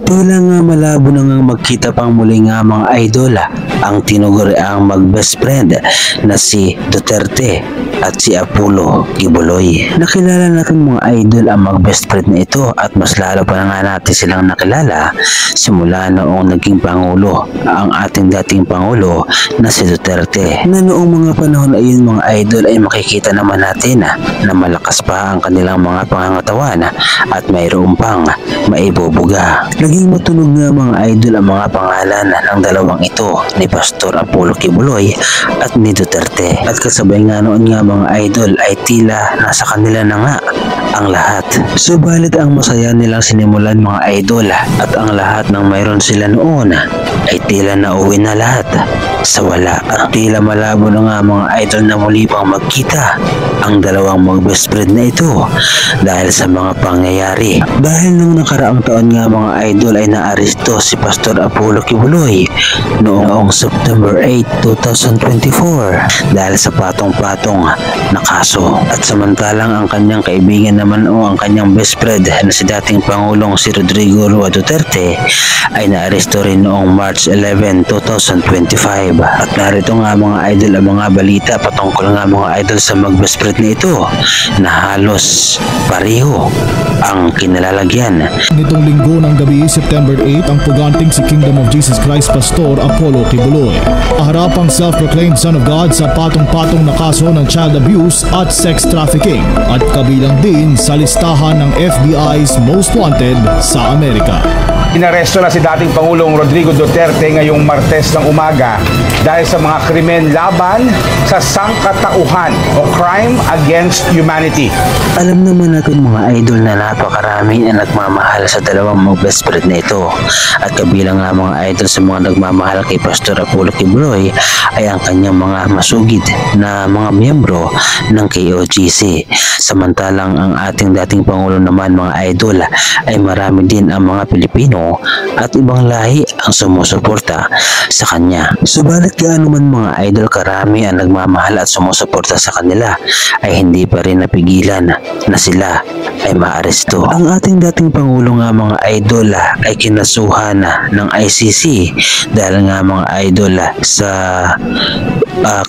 Tila nga malabo na nga magkita pang muli nga mga idol ang tinuguri ang mag-best friend na si Duterte at si Apollo Kibuloy. Nakilala natin mga idol ang mag-best friend na ito at mas lalo pa na nga natin silang nakilala simula noong naging Pangulo ang ating dating Pangulo na si Duterte. Na noong mga panahon na yun mga idol ay makikita naman natin na malakas pa ang kanilang mga pangangatawan at mayroon pang maibubuga. Naging matunog nga mga idol ang mga pangalan ng dalawang ito ni Pastor Apollo Kibuloy at ni Duterte. At kasabay nga noon nga mga idol ay tila nasa kanila na nga ang lahat. Subalit ang masaya nilang sinimulan mga idol at ang lahat ng mayroon sila noon ay tila nauwi na lahat sa wala. Tila malabo na nga mga idol na muli pang magkita ang dalawang mag-best friend na ito dahil sa mga pangyayari. Dahil nung nakaraang taon nga mga idol ay naaresto si Pastor Apollo Kibuloy noong September 8, 2024 dahil sa patong-patong na kaso. At samantalang ang kanyang kaibigan naman o ang kanyang best friend na si dating Pangulong si Rodrigo Roa Duterte ay naaresto rin noong March 11, 2025. At narito nga mga idol ang mga balita patungkol nga mga idol sa mag-best friend na ito na halos pareho ang kinalalagyan. Nitong linggo ng gabi, September 8, ang puganting si Kingdom of Jesus Christ Pastor Apollo Kibuloy. Harapang self-proclaimed Son of God sa patong-patong na kaso ng child abuse at sex trafficking at kabilang din sa listahan ng FBI's Most Wanted sa Amerika. Inaresto na si dating Pangulong Rodrigo Duterte ngayong Martes ng umaga dahil sa mga krimen laban sa sangkatauhan o crime against humanity. Alam naman natin mga idol na napakarami ang nagmamahal sa dalawang mag-best friend na ito at kabilang nga mga idol sa mga nagmamahal kay Pastor Apollo Kibuloy ay ang kanyang mga masugid na mga miyembro ng KOJC. Samantalang ang ating dating Pangulo naman mga idol ay marami din ang mga Pilipino at ibang lahi ang sumusuporta sa kanya. Subalit gaano man mga idol karami ang nagmamahal at sumusuporta sa kanila ay hindi pa rin napigilan na sila ay maaresto. Ang ating dating Pangulo nga mga idol ay kinasuhan ng ICC dahil nga mga idol sa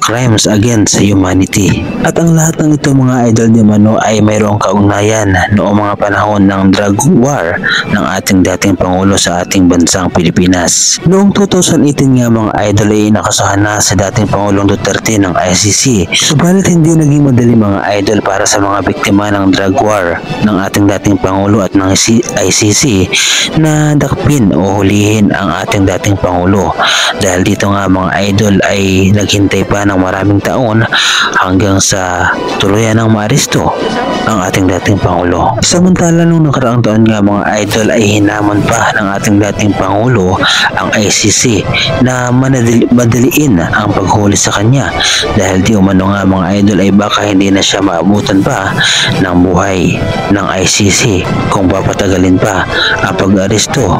crimes against humanity. At ang lahat ng ito mga idol di mano ay mayroong kaugnayan noong mga panahon ng drug war ng ating dating Pangulo sa ating bansang Pilipinas. Noong 2018 nga mga idol ay nakasuhan na sa dating Pangulong Duterte ng ICC. Subalit hindi naging madali mga idol para sa mga biktima ng drug war ng ating dating Pangulo at ng ICC na dakpin o hulihin ang ating dating Pangulo. Dahil dito nga mga idol ay naghintay pa ng maraming taon hanggang sa tuluyan ng maaresto ang ating dating Pangulo. Samantala nung nakaraang taon nga mga idol ay hinamon pa ng ating dating Pangulo ang ICC na madaliin ang paghuli sa kanya dahil di umano nga mga idol ay baka hindi na siya maabutan pa ng buhay ng ICC kung papatagalin pa ang pag-aresto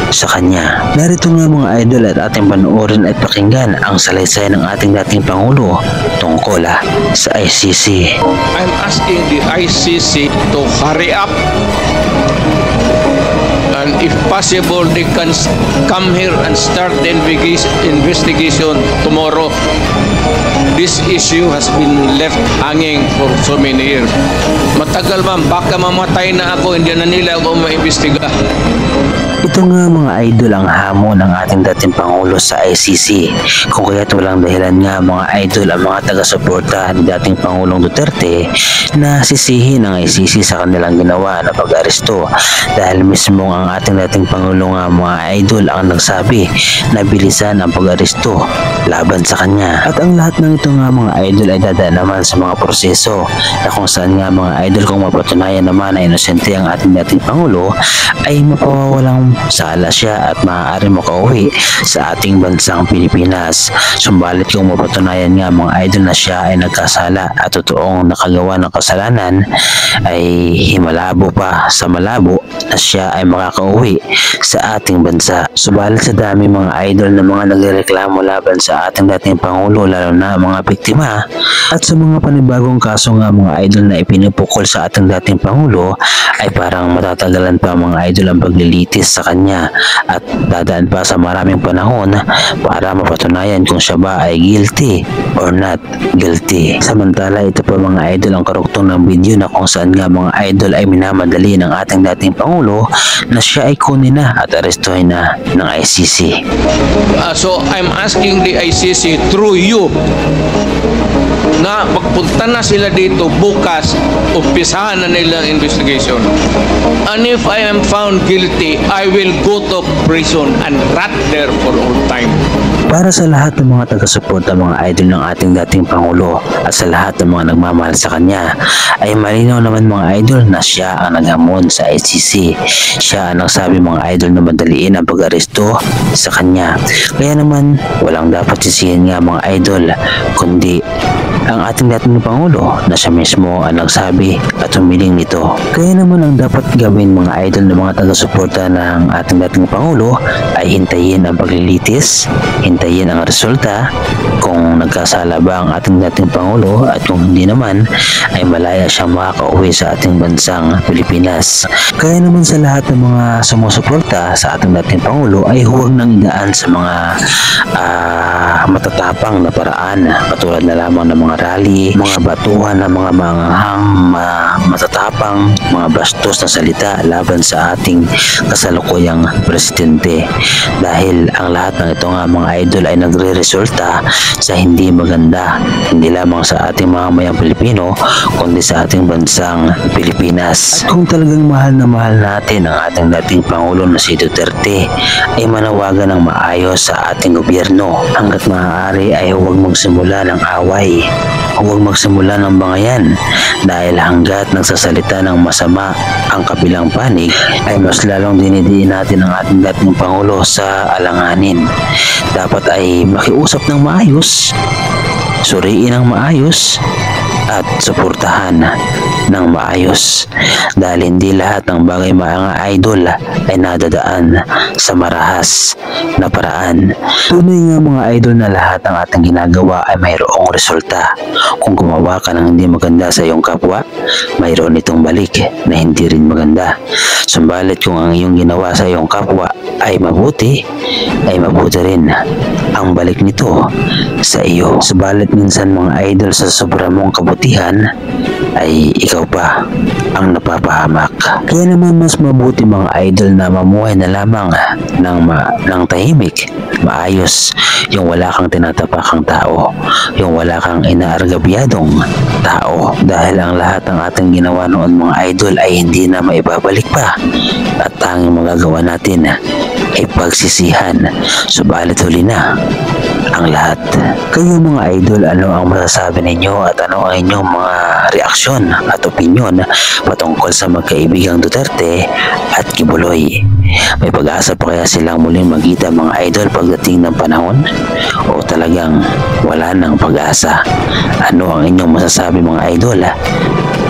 sa kanya. Narito nga mga idol at ating panoorin at pakinggan ang salaysay ng ating dating Pangulo tungkol sa ICC. I'm asking the ICC to hurry up and if possible they can come here and start the investigation tomorrow. This issue has been left hanging for so many years. Matagal man, baka mamatay na ako, hindi na nila ako maimbestiga. Ito nga mga idol ang hamon ng ating dating Pangulo sa ICC. Kung kaya't walang dahilan nga mga idol ang mga taga-suporta ni dating Pangulong Duterte na sisihin ng ICC sa kanilang ginawa na pag-aresto dahil mismo ang ating dating Pangulo nga mga idol ang nagsabi na bilisan ang pag-aresto laban sa kanya. At ang lahat ng ito nga mga idol ay dadaan naman sa mga proseso na kung saan nga mga idol kung mapatunayan naman na inosente ang ating dating Pangulo ay mapawawalang sala siya at maaari makauwi sa ating bansang Pilipinas. Sumbalit kung mapatunayan nga mga idol na siya ay nagkasala at totoong nakagawa ng kasalanan ay himalabo pa sa malabo na siya ay makakauwi sa ating bansa. Subalit sa dami mga idol na mga nagreklamo laban sa ating dating Pangulo lalo na mga biktima at sa mga panibagong kaso nga mga idol na ipinupukol sa ating dating Pangulo ay parang matatagalan pa mga idol ang paglilitis sa sa kanya at dadaan pa sa maraming panahon para mapatunayan kung siya ba ay guilty or not guilty. Samantala, ito po mga idol ang karuktong ng video na kung saan nga mga idol ay minamadali ng ating dating Pangulo na siya ay kunin na at arestuhin na ng ICC. So I'm asking the ICC through you na pagpunta na sila dito bukas, umpisahan na nila ang investigation. And if I am found guilty, I will go to prison and rot there for all time. Para sa lahat ng mga taga-suporta mga idol ng ating dating Pangulo at sa lahat ng mga nagmamahal sa kanya, ay malinaw naman mga idol na siya ang naghamon sa ICC. Siya ang nagsabi mga idol na madaliin ang pag-aresto sa kanya. Kaya naman walang dapat sisihin nga mga idol, kundi ang ating dating Pangulo na siya mismo ang nagsabi at humiling nito. Kaya naman ang dapat gawin mga idol ng mga taga-suporta ng ating dating Pangulo ay hintayin ang paglilitis, hintayin ang resulta kung nagkasala ba ang ating dating Pangulo at kung hindi naman ay malaya siyang makakauwi sa ating bansang Pilipinas. Kaya naman sa lahat ng mga sumusuporta sa ating dating Pangulo ay huwag nang idaan sa mga matatapang na paraan katulad na lamang ng mga rally, mga batuhan ng mga manghang matatapang, mga bastos na salita laban sa ating kasalukuyang presidente. Dahil ang lahat ng ito nga mga idol ay nagre-resulta sa hindi maganda, hindi lamang sa ating mga mayang Pilipino kundi sa ating bansang Pilipinas. At kung talagang mahal na mahal natin ang ating dating Pangulo na si Duterte, ay manawagan ng maayos sa ating gobyerno. Hanggat maaari ay huwag magsimula ng away, huwag magsimula ng bangayan, dahil hanggat nagsasalita ng masama ang kabilang panig ay mas lalong dinidiin natin ang ating dating Pangulo sa alanganin. Dapat ay makiusap ng maayos, suriin ng maayos at suportahan ng maayos, dahil hindi lahat ng bagay mga idol ay nadadaan sa marahas na paraan. Tunay nga mga idol na lahat ng ating ginagawa ay mayroong resulta. Kung gumawa ka ng hindi maganda sa iyong kapwa, mayroon itong balik na hindi rin maganda. Sumbalit kung ang iyong ginawa sa iyong kapwa ay mabuti rin ang balik nito sa iyo. Subalit minsan mga idol, sa sobra mong kabutihan ay ikaw pa ang napapahamak. Kaya naman mas mabuti mga idol na mamuhay na lamang ng tahimik, maayos, yung wala kang tinatapakang tao, yung wala kang inaargabyadong tao, dahil ang lahat ng ating ginawa noon mga idol ay hindi na maibabalik pa at tanging magagawa natin ay pagsisihan. Subalit huli na ang lahat. Kayo mga idol, ano ang masasabi ninyo at ano ang inyong mga reaksyon at opinyon patungkol sa magkaibigang Duterte at Kibuloy? May pag-asa pa kaya silang muling magkita mga idol pagdating ng panahon? O talagang wala nang pag-asa? Ano ang inyong masasabi mga idol?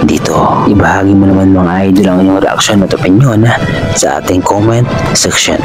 Dito, ibahagi mo naman mga idol ang inyong reaksyon at opinyon sa ating comment section.